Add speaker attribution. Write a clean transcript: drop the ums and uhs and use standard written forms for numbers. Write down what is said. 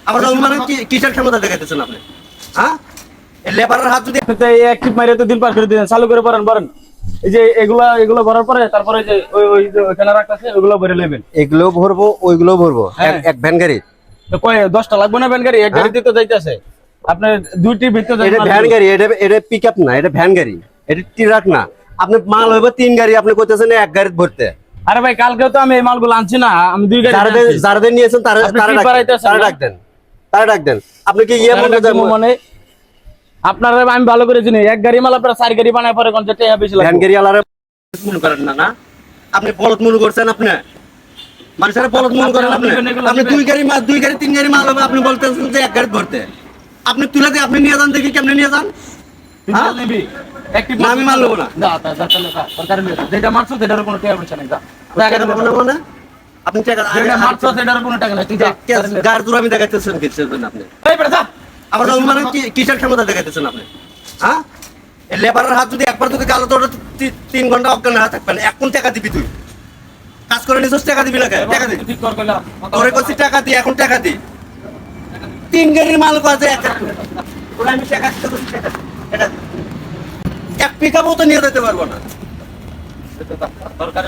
Speaker 1: আবার মানে কিসের ক্ষমতা দেখাইতেছেন আপনি? হ্যাঁ, লেবারের হাত যদি
Speaker 2: এক টিপ মাইরে তো দিন পার করে দিন, চালু করে বলেন এই যে এগুলো ভরার পরে তারপরে যে ওই যে ওখানে রাখতেছে ওগুলো ভরে নেবেন।
Speaker 1: এগুলো ভরবো ওইগুলো ভরবো এক ভ্যান গাড়ি?
Speaker 2: তো কয় 10টা লাগবে না ভ্যান গাড়ি? এক গাড়িতে তো যাইতেছে আপনার দুইটি ভিতরে।
Speaker 1: এটা ভ্যান গাড়ি, এটা পিকআপ না, এটা ভ্যান গাড়ি, এটা ট্রাক না। আপনি মাল হইবে 3 গাড়ি, আপনি কইতেছেন এক গাড়ি ভরতে।
Speaker 2: আরে ভাই কালকেও তো আমি এই মালগুলো আনছি না, আমি 2 গাড়ি
Speaker 1: যারা নিয়েছেন তারা ডাক দেন। আপনি কি ইয়ে
Speaker 2: মানে আপনারা আমি ভালো করে চিনি, এক গাড়ি মাল আপনারা 4 গাড়ি বানায় পরে কোন যে টাকা বেশি লাগে।
Speaker 1: ভ্যান গাড়ি আলারে মনে করেন না? আপনি বলদ মনে করছেন, আপনি মানুষের বলদ মনে করেন। আপনি 2 গাড়ি মাল 2 গাড়ি 3 গাড়ি মাল হবে, আপনি বলতেছেন যে এক গাড়ি ভরতে। আপনি তুলে দিয়ে আপনি নিয়ে যান, দেখি কেমনে নিয়ে যান। আমি মাল নেবো না।
Speaker 2: যেটা মারছো সেটার কোনো টাকা পয়সা নেই।
Speaker 1: মানে আপনি টাকা
Speaker 2: মারছো সেটার কোনো টাকা নেই।
Speaker 1: গাড়ি দূর আমি দেখাইতেছেন কিসের জন্য? আপনি আবার মানে কিসের ক্ষমতা দেখাইতেছেন আপনি? হ্যাঁ, লেবারের হাত যদি একবার তোকে গালো, তোর 3 ঘন্টা অজ্ঞান হাত থাকবে না। এখন টাকা দিবি, তুই কাজ করে নিছিস, টাকা দিবি না? টাকা দিবি তোরে করছি, টাকা দি, এখন টাকা দি। 3 গাড়ির মাল কাজে আমি টাকা এক পিকআপও তো নিয়ে যেতে পারবো না।
Speaker 2: দরকার